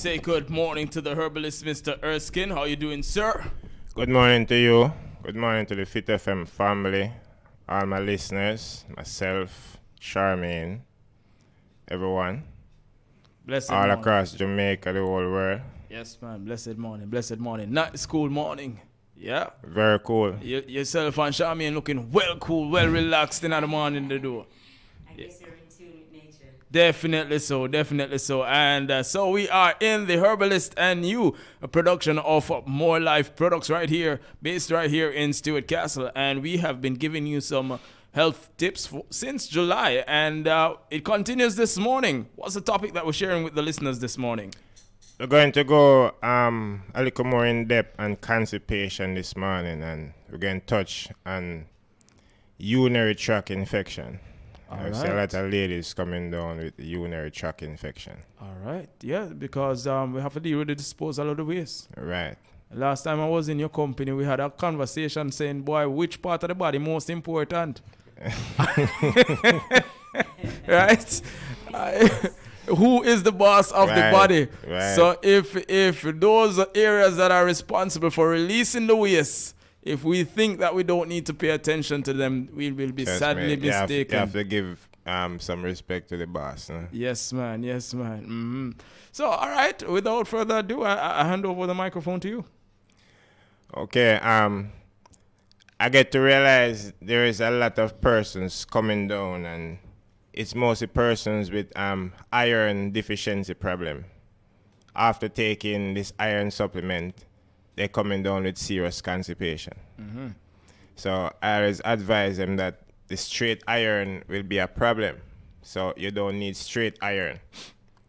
say good morning to the herbalist, Mr. Erskine. How you doing, sir? Good morning to you. Good morning to the Fit FM family, all my listeners, myself, Charmaine, everyone, Blessed all morning. across Jamaica, the whole world. Yes, man. Blessed morning. Blessed morning. Night school morning. Yeah. Very cool. Yourself and Charmaine looking well cool, well relaxed in the morning to do. I guess you're in tune with nature. Definitely so, definitely so. And so we are in the Herbalist and You, a production of More Life Products right here, based right here in Stewart Castle. And we have been giving you some health tips since July. And it continues this morning. What's the topic that we're sharing with the listeners this morning? We're going to go a little more in depth on constipation this morning, and we're going to touch on urinary tract infection. I see a lot of ladies coming down with urinary tract infection. All right. Yeah, because we have to deal with the disposal of the waste. Right. Last time I was in your company, we had a conversation saying, boy, which part of the body most important? Right? Who is the boss of the body? Right. So if those areas that are responsible for releasing the waste, if we think that we don't need to pay attention to them, we will be sadly mistaken. You have to give some respect to the boss. Huh? Yes, man. Yes, man. Mm-hmm. So, all right. Without further ado, I hand over the microphone to you. Okay. I get to realize there is a lot of persons coming down, and it's mostly persons with iron deficiency problem. After taking this iron supplement, they're coming down with serious constipation. Mm-hmm. So I always advise them that the straight iron will be a problem. So you don't need straight iron.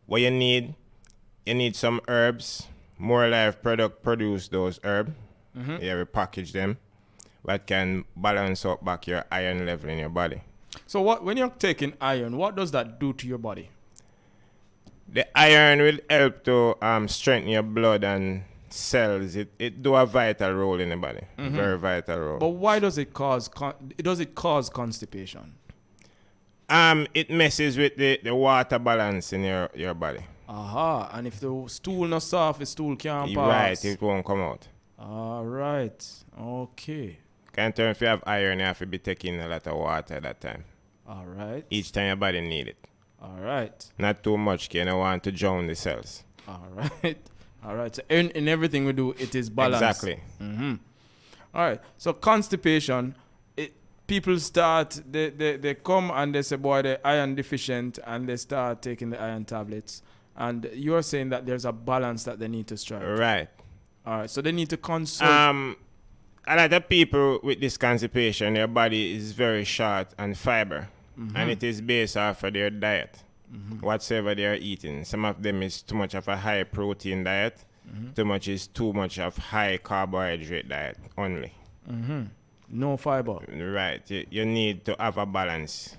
What you need some herbs. More Life product produce those herbs. Mm-hmm. Yeah, we package them. That can balance out back your iron level in your body. So when you're taking iron, what does that do to your body? The iron will help to strengthen your blood and cells. It do a vital role in the body. Mm-hmm. Very vital role. But why does it cause constipation? It messes with the water balance in your body. Aha. And if the stool not soft, the stool can't pass. Right, it won't come out. All right. Okay. Can't tell if you have iron, you have to be taking a lot of water at that time. All right. Each time your body need it. All right. Not too much, you don't want to drown the cells. All right. All right. So in everything we do, it is balanced. Exactly. Mm-hmm. All right. So constipation, people start, they come and they say, boy, they're iron deficient, and they start taking the iron tablets. And you're saying that there's a balance that they need to strike. Right. All right. So they need to consult. A lot of people with this constipation, their body is very short on fiber. Mm-hmm. And it is based off of their diet. Mm-hmm. Whatsoever they are eating. Some of them is too much of a high protein diet. Mm-hmm. Too much of high carbohydrate diet only. Mm-hmm. No fiber. Right. You need to have a balance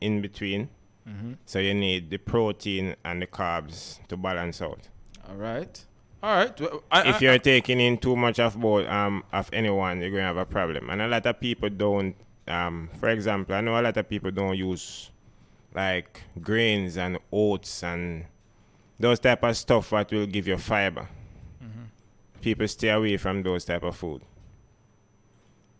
in between. Mm-hmm. So you need the protein and the carbs to balance out. All right. All right. If you're taking in too much of both of anyone, you're going to have a problem. And a lot of people don't, for example, I know a lot of people don't use like grains and oats and those type of stuff that will give you fiber. Mm-hmm. People stay away from those type of food.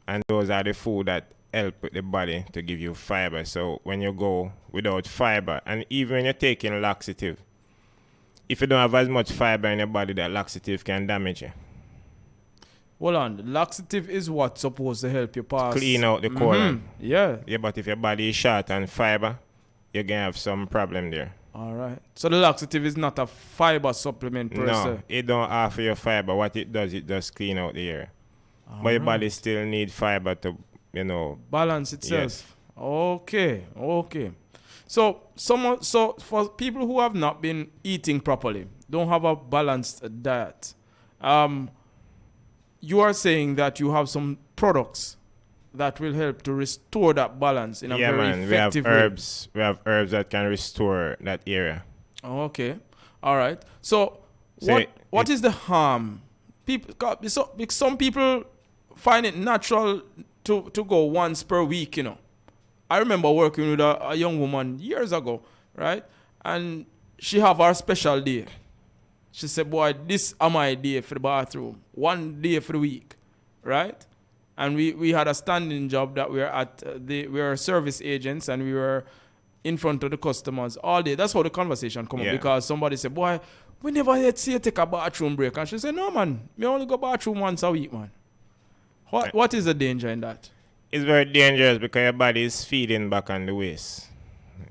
And those are the food that help with the body to give you fiber. So when you go without fiber, and even when you're taking laxative, if you don't have as much fiber in your body, that laxative can damage you. Hold on. Laxative is what's supposed to help you pass. Clean out the colon. Mm-hmm. Yeah. Yeah, but if your body is short on fiber, you're going to have some problem there. All right. So the laxative is not a fiber supplement per se? No, it don't offer you fiber. What it does clean out the air. But your body still need fiber to, balance itself. Yes. Okay. So for people who have not been eating properly, don't have a balanced diet, you are saying that you have some products that will help to restore that balance in a very effective way. We have herbs that can restore that area. Okay. All right. So what is the harm? Some people find it natural to go once per week, I remember working with a young woman years ago, right? And she have her special day. She said, boy, this are my day for the bathroom. 1 day for the week, right? And we had a standing job that we were at. We were service agents and we were in front of the customers all day. That's how the conversation come up because somebody said, boy, we never yet see you take a bathroom break. And she said, no, man, me only go bathroom once a week, man. What is the danger in that? It's very dangerous because your body is feeding back on the waist.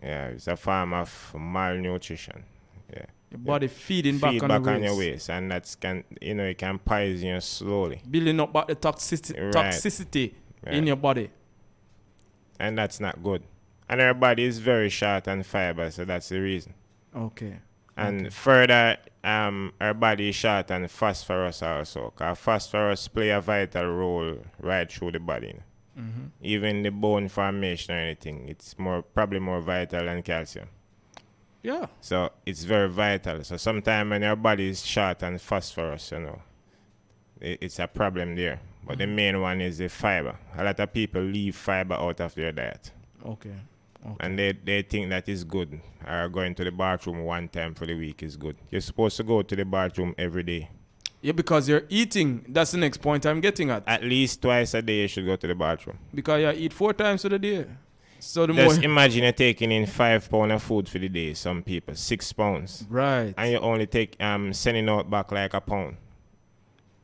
Yeah, it's a form of malnutrition. Yeah. Your body feeding Feed back, back on on the your waist. waist, and it can poison you slowly. Building up back the toxicity in your body. And that's not good. And our body is very short on fiber, so that's the reason. Okay. And further, our body is short on phosphorus also. Because phosphorus play a vital role right through the body. Even the bone formation or anything, it's probably more vital than calcium. Yeah. So it's very vital. So sometimes when your body is short on phosphorus, it's a problem there. But the main one is the fiber. A lot of people leave fiber out of their diet. Okay. And they think that is good. Or going to the bathroom 1 time for the week is good. You're supposed to go to the bathroom every day. Yeah, because you're eating. That's the next point I'm getting at. At least twice a day you should go to the bathroom. Because you eat 4 times for the day. So the Just more imagine you're taking in 5 pounds of food for the day. Some people 6 pounds. right. And you only take sending out back like a pound.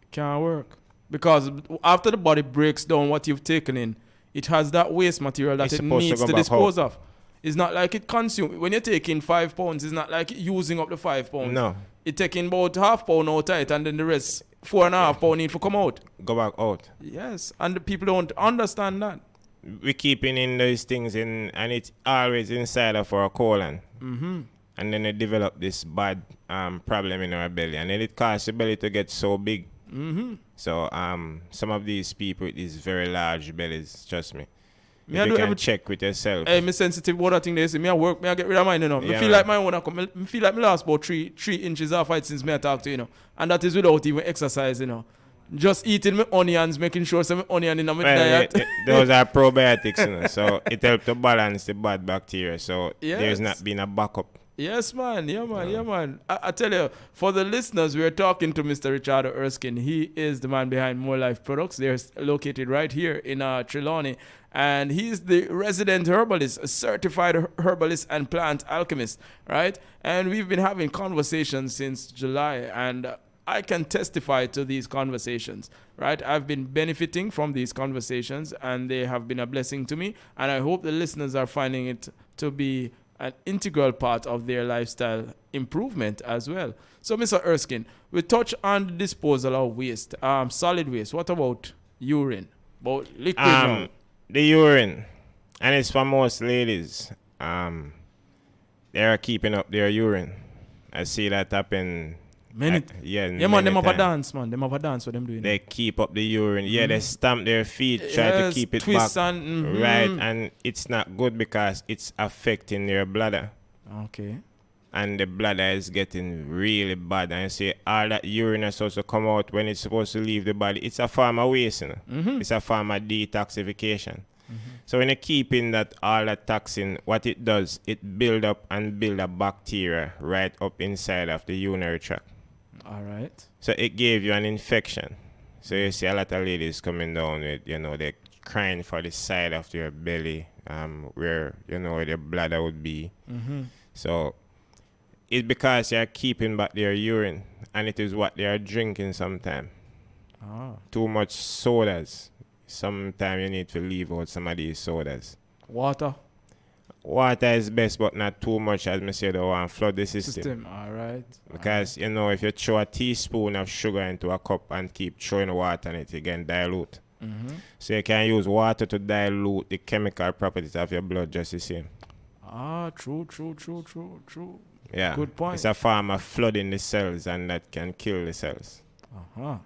Can't work. Because after the body breaks down what you've taken in, it has that waste material that It's it supposed to needs go to back dispose of. It's not like it consumes. When you're taking 5 pounds, it's not like using up the 5 pounds. No. It's taking about half pound out of it and then the rest, 4.5 pound need to come out. Go back out. Yes. And the people don't understand that. We're keeping in those things and it's always inside of our colon. And then it develop this bad problem in our belly. And then it causes the belly to get so big. So some of these people with these very large bellies, trust me. Me I you do can check with yourself. Hey, me sensitive what I think they say. Me I work, me I get rid of mine, you know. Yeah, me feel man. like my own, me feel like me lost about 3 inches off height since me I talk to you know. And that is without even exercise, you know. Just eating my onions, making sure some onion in my diet. Those are probiotics, so it helps to balance the bad bacteria. So there's not been a backup. Yes, man. Yeah, man. Yeah, man. I tell you, for the listeners, we're talking to Mr. Richard Erskine. He is the man behind More Life Products. They're located right here in Trelawney. And he's the resident herbalist, a certified herbalist and plant alchemist, right? And we've been having conversations since July. And I can testify to these conversations, right? I've been benefiting from these conversations, and they have been a blessing to me. And I hope the listeners are finding it to be an integral part of their lifestyle improvement as well. So, Mr. Erskine, we touch on the disposal of waste, solid waste. What about urine? About liquid now? The urine, and it's for most ladies. They are keeping up their urine. I see that happen. Man, them have a dance, man. Them have a dance what them doing. They keep up the urine. Yeah, they stamp their feet, try to keep it twist back. and, Right, and it's not good because it's affecting their bladder. Okay. And the bladder is getting really bad. And you see all that urine is supposed to come out when it's supposed to leave the body. It's a form of waste, you know? It's a form of detoxification. So when you're keeping all that toxin, what it does, it build up and build a bacteria right up inside of the urinary tract. All right. So it gave you an infection. So you see a lot of ladies coming down with, they're crying for the side of their belly, where, their bladder would be. So it's because you're keeping back their urine, and it is what they are drinking sometimes. Too much sodas. Sometimes you need to leave out some of these sodas. Water is best, but not too much, as I said, they want to flood the system. All right. Because, if you throw a teaspoon of sugar into a cup and keep throwing water in it, you can dilute. So you can use water to dilute the chemical properties of your blood just the same. True. Yeah. Good point. It's a form of flooding the cells, and that can kill the cells. So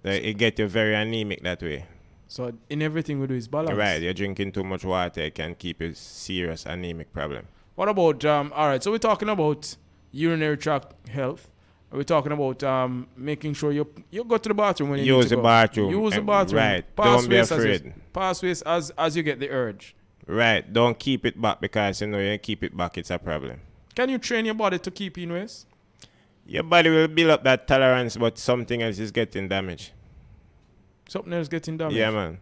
it gets you very anemic that way. So in everything we do is balance. Right, you're drinking too much water, it can keep a serious anemic problem. What about, all right, so we're talking about urinary tract health. We're talking about making sure you go to the bathroom when you use the bathroom. Use the bathroom. Right, Pass don't be afraid. Pass waste as you get the urge. Right, don't keep it back because, you keep it back, it's a problem. Can you train your body to keep in waste? Your body will build up that tolerance, but something else is getting damaged. Something else getting damaged. Yeah, man.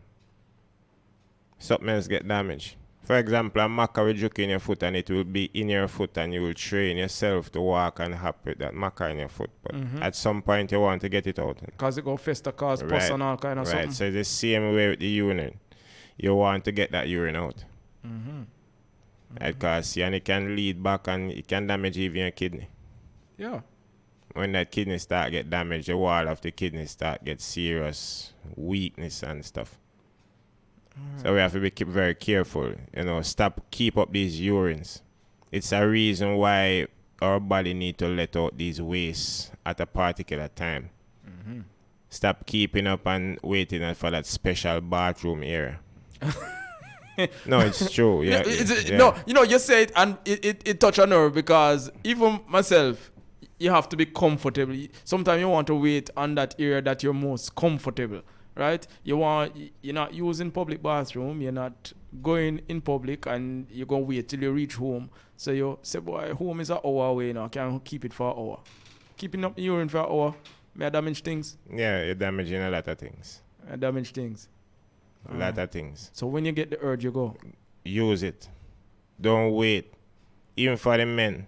Something else get damaged. For example, a maca will juke in your foot and it will be in your foot and you will train yourself to walk and hop with that maca in your foot. But at some point you want to get it out. Because it go fester, cause pus and all kind of Right, something. so it's the same way with the urine. You want to get that urine out. Because and it can lead back and it can damage even your kidney. Yeah. When that kidney start get damaged, the wall of the kidney start get serious weakness and stuff. So we have to be very careful, keep up these urines. It's a reason why our body need to let out these wastes at a particular time. Stop keeping up and waiting for that special bathroom area. No, it's true. Yeah, No, you say it and it touch a nerve because even myself, you have to be comfortable. Sometimes you want to wait on that area that you're most comfortable. Right? You're not using public bathroom, you're not going in public and you're gonna wait till you reach home. So you say, boy, home is an hour away now, can't keep it for an hour. Keeping up the urine for an hour, may I damage things? Yeah, you're damaging a lot of things. I damage things. A lot of things. So when you get the urge, you go. Use it. Don't wait. Even for the men.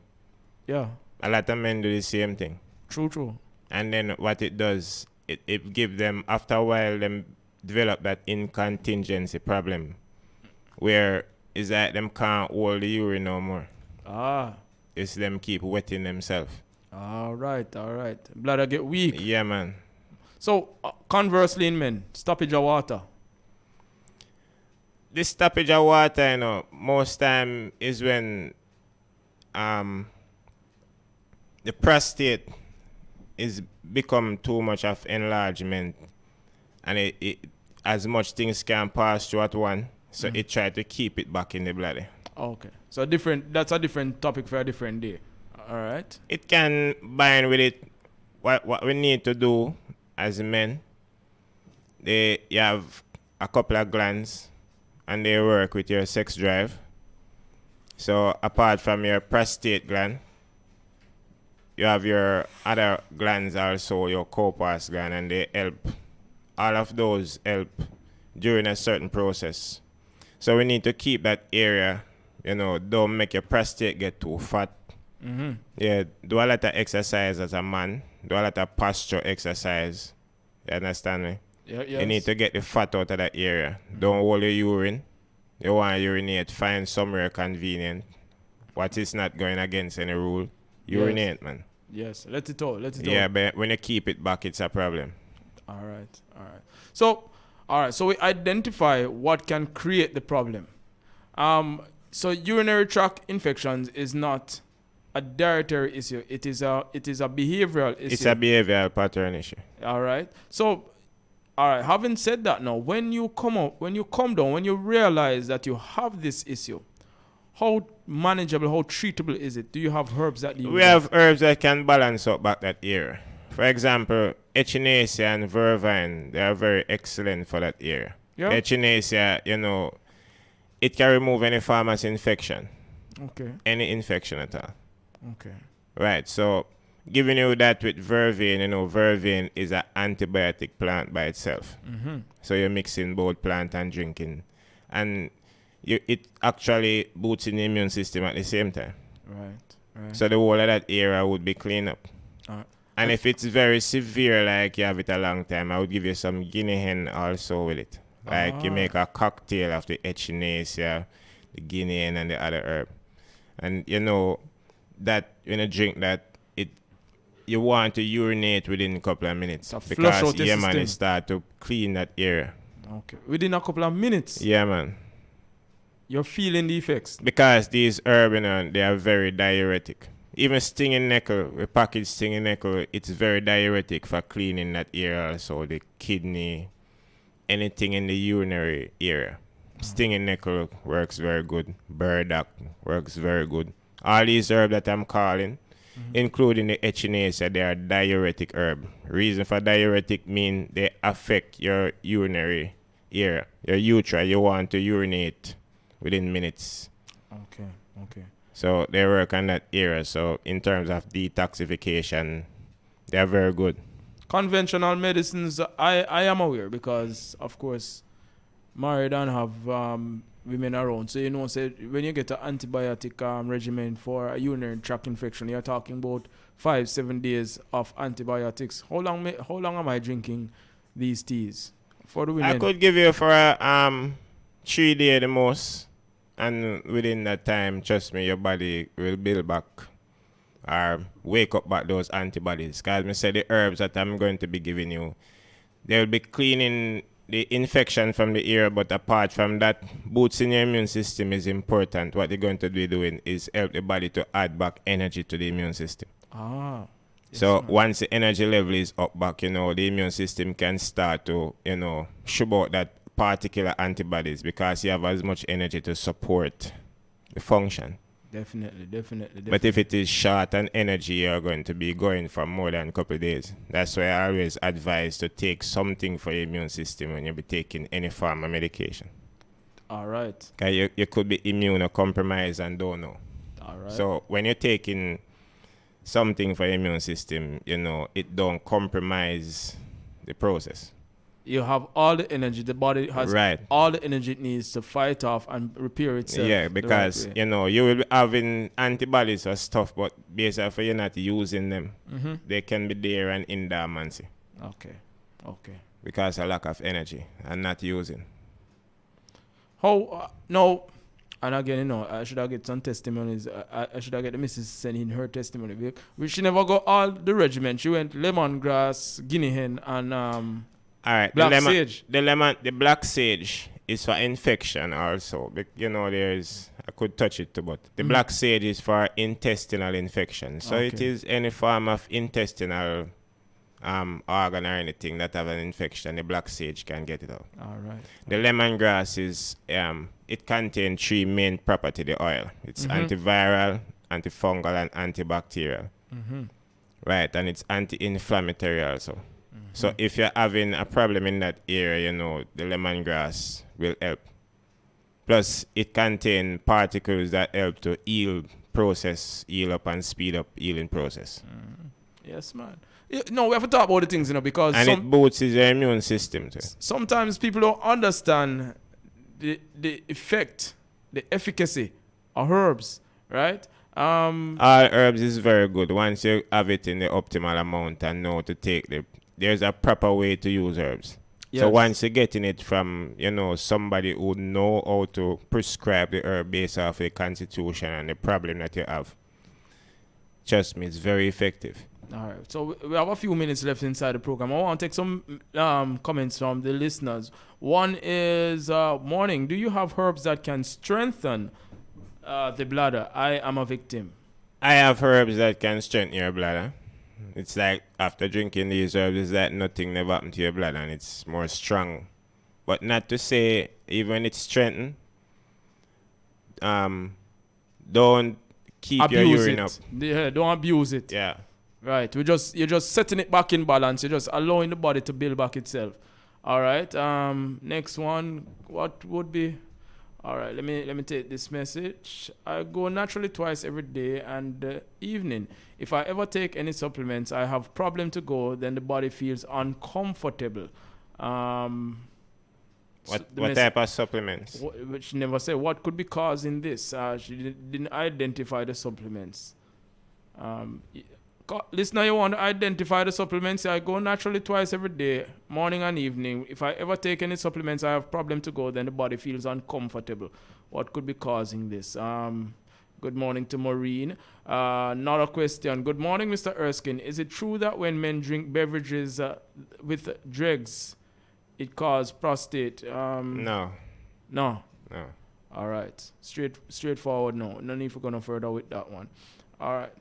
Yeah. A lot of men do the same thing. True. And then what it does, it give them, after a while, them develop that incontingency problem where it's like them can't hold the urine no more. It's them keep wetting themselves. All right. Bladder get weak. Yeah, man. So, conversely in men, stoppage of water. This stoppage of water, most time is when the prostate is become too much of enlargement and it as much things can pass through at one, so it try to keep it back in the bladder. Okay. So that's a different topic for a different day. All right. It can bind with it. What we need to do as men, you have a couple of glands and they work with your sex drive. So apart from your prostate gland, you have your other glands also, your corpus gland, and they help. All of those help during a certain process. So we need to keep that area, don't make your prostate get too fat. Yeah, do a lot of exercise as a man. Do a lot of posture exercise. You understand me? Yeah, yes. You need to get the fat out of that area. Don't hold your urine. You want to urinate, find somewhere convenient. What is not going against any rule. Urinate, man. Yes, let it out. Yeah, but when you keep it back, it's a problem. All right. So we identify what can create the problem. So urinary tract infections is not a dietary issue. It is a behavioral issue. It's a behavioral pattern issue. All right. So, all right. Having said that, now when you come down, when you realize that you have this issue, how manageable, how treatable is it? Do you have herbs that you We have herbs that can balance out back that area. For example, echinacea and vervine, they are very excellent for that area. Yeah. Echinacea, it can remove any pharmacy infection. Okay. Any infection at all. Okay. Right, so giving you that with vervain, vervain is an antibiotic plant by itself. So you're mixing both plant and drinking. And it actually boosts in the immune system at the same time. Right. So the whole of that area would be cleaned up. And if it's very severe, like you have it a long time, I would give you some guinea hen also with it. Like you make a cocktail of the echinacea, the guinea hen, and the other herb. And that when you drink that, you want to urinate within a couple of minutes. So flush out the man, system. it start to clean that area. Okay. Within a couple of minutes. Yeah, man. You're feeling the effects. Because these herbs, they are very diuretic. Even stinging nettle, we package stinging nettle, it's very diuretic for cleaning that area also, the kidney, anything in the urinary area. Stinging nettle works very good. Burdock works very good. All these herbs that I'm calling, including the echinacea, they are diuretic herb. Reason for diuretic mean they affect your urinary area, your urethra. You want to urinate within minutes. Okay. So they work on that area. So in terms of detoxification, they're very good. Conventional medicines, I am aware because, of course, married and have women around. So, say when you get an antibiotic regimen for a urinary tract infection, you're talking about 5-7 days of antibiotics. How long am I drinking these teas for the I women? could give you for 3 days the most, and within that time, trust me, your body will build back or wake up back those antibodies. Because I say the herbs that I'm going to be giving you, they will be cleaning the infection from the ear, but apart from that, boosting your immune system is important. What they're going to be doing is help the body to add back energy to the immune system. Ah. Yes, So ma'am. once the energy level is up back, the immune system can start to, shoot out that particular antibodies because you have as much energy to support the function. Definitely. But if it is short on energy, you're going to be going for more than a couple of days. That's why I always advise to take something for your immune system when you be taking any form of medication. All right. Because you could be immunocompromised and don't know. All right. So when you're taking something for your immune system, it don't compromise the process. You have all the energy. The body has Right. all the energy it needs to fight off and repair itself. Yeah, the because right way. you will be having antibodies for stuff, but basically you're not using them. Mm-hmm. They can be there and in dormancy Okay. because of lack of energy and not using. How no, and again, I should have get some testimonies. I should have get the missus sending her testimony. She never got all the regimen. She went lemongrass, guinea hen, and All right, black sage. The black sage is for infection also. There's I could touch it too, but the black sage is for intestinal infection. So it Okay. is any form of intestinal organ or anything that have an infection. The black sage can get it out. All right. The lemongrass is it contains 3 main properties. The oil, it's antiviral, antifungal, and antibacterial. Mm-hmm. Right, and it's anti-inflammatory also. So if you're having a problem in that area, the lemongrass will help. Plus, it contains particles that help to heal up and speed up healing process. Yes, man. No, we have to talk about the things, because And it boosts your immune system too. sometimes people don't understand the effect, the efficacy of herbs, right? All herbs is very good once you have it in the optimal amount and know to take there's a proper way to use herbs. So Yes. once you're getting it from, somebody who know how to prescribe the herb based off the constitution and the problem that you have, trust me, it's very effective. All right. So we have a few minutes left inside the program. I want to take some comments from the listeners. One is, morning, do you have herbs that can strengthen the bladder? I am a victim. I have herbs that can strengthen your bladder. It's like after drinking these herbs, it's like nothing never happened to your bladder and it's more strong. But not to say, even it's strengthened, don't keep your Abuse urine it. up. Yeah, don't abuse it. Yeah. Right. You're just setting it back in balance. You're just allowing the body to build back itself. All right. Next one. What would be? All right. Let me take this message. I go naturally twice every day and evening. If I ever take any supplements, I have problem to go. Then the body feels uncomfortable. What type of supplements? Which never say what could be causing this. She didn't identify the supplements. Listener, you want to identify the supplements? I go naturally twice every day, morning and evening. If I ever take any supplements, I have problem to go. Then the body feels uncomfortable. What could be causing this? Good morning to Maureen. Not a question. Good morning, Mr. Erskine. Is it true that when men drink beverages with dregs, it causes prostate? No. No. No. All right. Straightforward. No. No need for going further with that one. All right.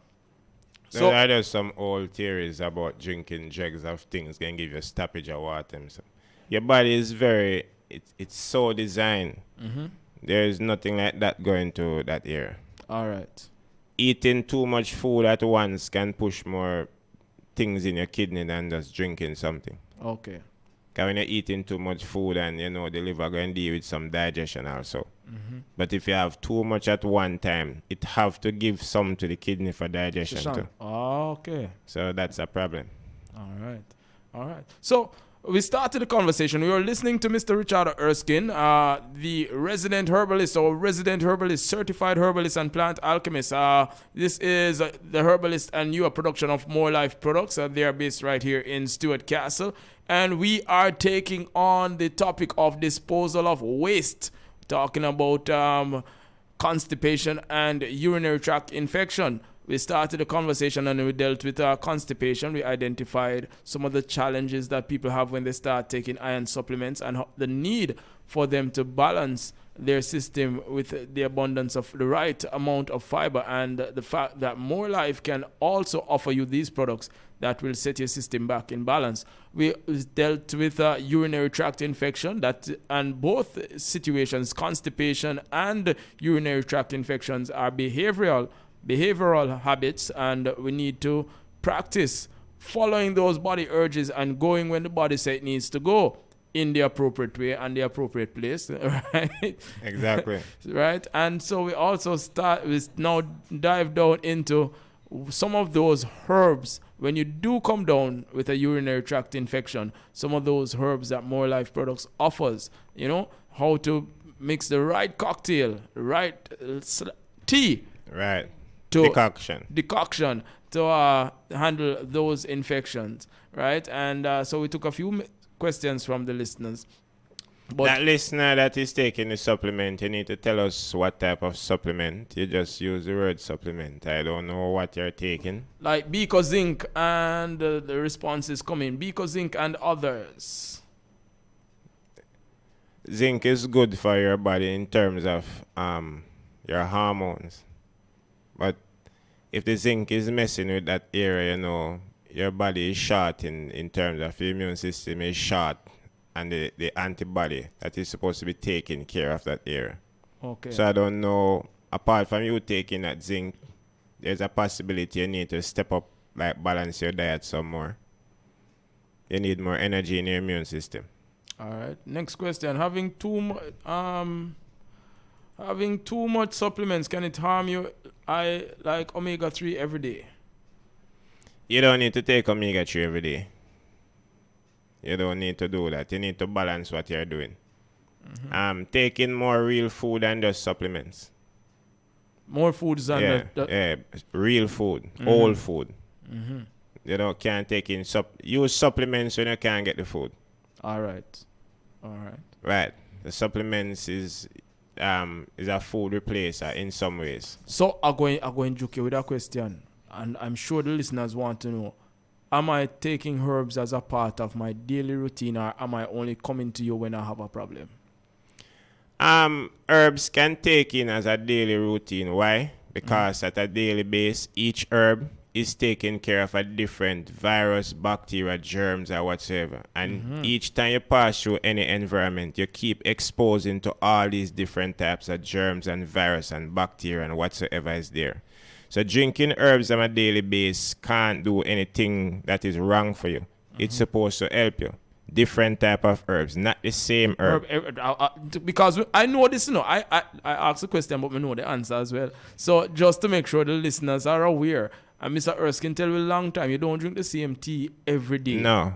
So there are just some old theories about drinking jugs of things can give you a stoppage of water. So your body is it's so designed. Mm-hmm. There is nothing like that going to that area. All right. Eating too much food at once can push more things in your kidney than just drinking something. Okay. Because when you're eating too much food and, the liver going to deal with some digestion also. But if you have too much at one time, it have to give some to the kidney for digestion too. Okay. So that's a problem. All right. So we started the conversation. We were listening to Mr. Richard Erskine, the resident herbalist certified herbalist and plant alchemist. This is the herbalist and you a production of More Life Products. They are based right here in Stuart Castle. And we are taking on the topic of disposal of waste, talking about constipation and urinary tract infection. We started the conversation and we dealt with constipation. We identified some of the challenges that people have when they start taking iron supplements and the need for them to balance their system with the abundance of the right amount of fiber, and the fact that More Life can also offer you these products that will set your system back in balance. We dealt with urinary tract infection, and both situations, constipation and urinary tract infections, are behavioral habits, and we need to practice following those body urges and going when the body says it needs to go in the appropriate way and the appropriate place, right? Exactly. Right? And so we also now dive down into some of those herbs when you do come down with a urinary tract infection, some of those herbs that More Life Products offers, how to mix the right cocktail, right tea. Right. Decoction to handle those infections, right? And so we took a few questions from the listeners. But that listener that is taking the supplement, you need to tell us what type of supplement. You just use the word supplement. I don't know what you're taking. Like Bico Zinc, and the response is coming. Bico Zinc and others. Zinc is good for your body in terms of your hormones. But if the zinc is messing with that area, your body is short in terms of your immune system is short, and the antibody that is supposed to be taking care of that area. Okay. So I don't know, apart from you taking that zinc, there's a possibility you need to step up, like balance your diet some more. You need more energy in your immune system. All right. Next question. Having too much supplements, can it harm you? I like omega-3 every day. You don't need to take omega-3 every day. You don't need to do that. You need to balance what you're doing. Taking more real food than just supplements. More foods than real food, whole food. You can't take in use supplements when you can't get the food. All right. Right. The supplements is a food replacer in some ways. So I'm going to with a question, and I'm sure the listeners want to know: am I taking herbs as a part of my daily routine, or am I only coming to you when I have a problem? Herbs can take in as a daily routine. Why? Because at a daily base, each herb is taking care of a different virus, bacteria, germs, or whatsoever. And each time you pass through any environment, you keep exposing to all these different types of germs and virus and bacteria and whatsoever is there. So drinking herbs on a daily basis can't do anything that is wrong for you. It's supposed to help you. Different type of herbs, not the same herb. Because I know this, I asked the question, but I know the answer as well. So just to make sure the listeners are aware, and Mr. Erskine tell you a long time, you don't drink the same tea every day. No.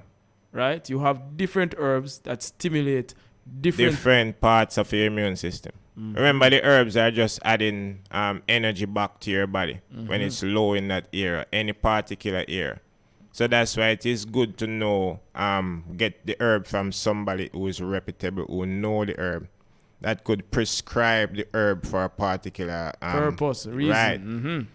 Right? You have different herbs that stimulate different parts of your immune system. Remember, the herbs are just adding energy back to your body when it's low in that area, any particular area. So that's why it is good to know, get the herb from somebody who is reputable, who know the herb, that could prescribe the herb for a particular purpose, reason. Right.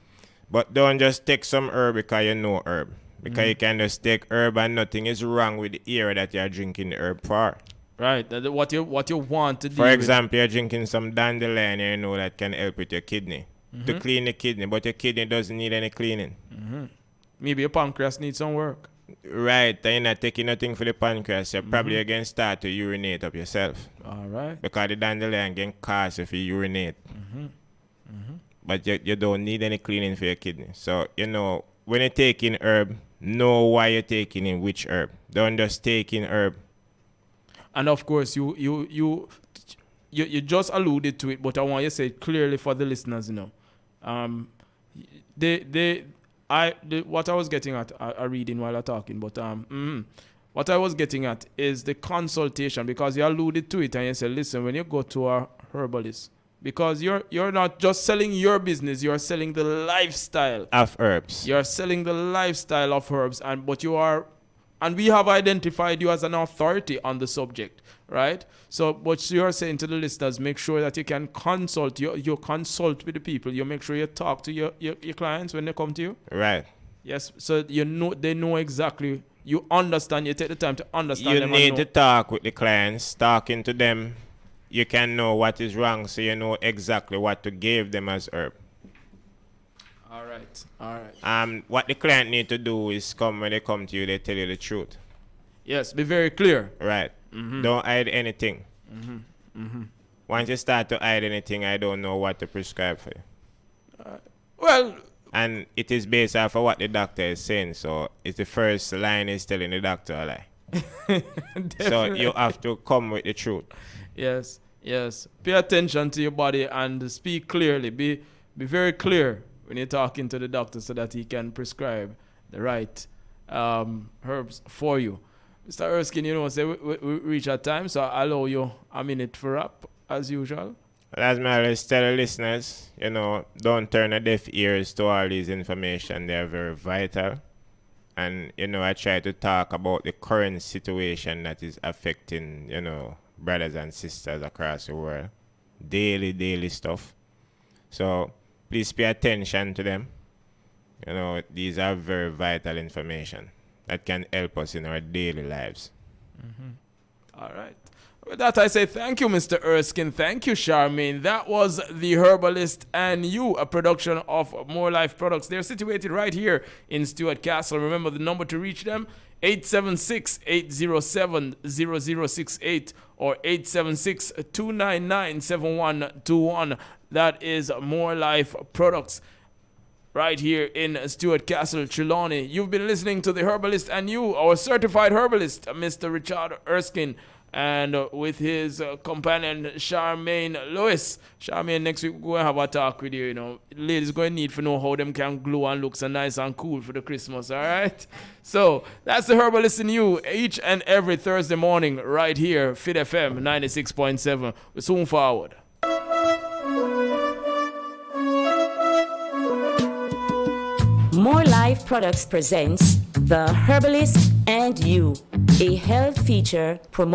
But don't just take some herb because you know herb. Because you can just take herb and nothing is wrong with the area that you're drinking the herb for. Right. What you want to do. For example, you're drinking some dandelion, you know that can help with your kidney. To clean the kidney, but your kidney doesn't need any cleaning. Maybe your pancreas needs some work. Right. And you're not taking nothing for the pancreas. You're probably going to start to urinate up yourself. All right. Because the dandelion can cause if you urinate. But you don't need any cleaning for your kidney. So, when you're taking herb, know why you're taking in which herb. Don't just take in herb And of course, you just alluded to it, but I want you to say it clearly for the listeners, what I was getting at, I reading while I'm talking, but what I was getting at is the consultation, because you alluded to it and you said, listen, when you go to a herbalist, because you're not just selling your business, you're selling the lifestyle of herbs. You're selling the lifestyle of herbs, and we have identified you as an authority on the subject, right? So what you're saying to the listeners, make sure that you can consult, you consult with the people, you make sure you talk to your clients when they come to you. Right. Yes, so they know exactly, you understand, you take the time to understand you them. You need to talk with the clients, talking to them. You can know what is wrong, so you know exactly what to give them as herb. All right. What the client need to do is when they come to you, they tell you the truth. Yes, be very clear. Right. Mm-hmm. Don't hide anything. Mm-hmm. Mm-hmm. Once you start to hide anything, I don't know what to prescribe for you. And it is based off of what the doctor is saying. So it's the first line is telling the doctor a lie. So you have to come with the truth. Yes. Pay attention to your body and speak clearly. Be very clear when you're talking to the doctor so that he can prescribe the right herbs for you. Mr. Erskine, say we reach our time, so I'll allow you a minute for wrap, as usual. Well, as I always tell the listeners, don't turn a deaf ears to all these information. They're very vital. And, I try to talk about the current situation that is affecting, brothers and sisters across the world. Daily stuff. So please pay attention to them. These are very vital information that can help us in our daily lives. Mm-hmm. All right. With that, I say thank you, Mr. Erskine. Thank you, Charmaine. That was The Herbalist and You, a production of More Life Products. They're situated right here in Stuart Castle. Remember the number to reach them, 876-807-0068 or 876-299-7121. That is More Life Products right here in Stuart Castle, Trelawney. You've been listening to The Herbalist and You, our certified herbalist, Mr. Richard Erskine, and with his companion, Charmaine Lewis. Charmaine, next week we're going to have a talk with you, Ladies going to need to know how them can glow and look so nice and cool for the Christmas, all right? So, that's The Herbalist in You, each and every Thursday morning right here, Fit FM 96.7. We're soon forward. More Life Products presents The Herbalist and You, a health feature promoted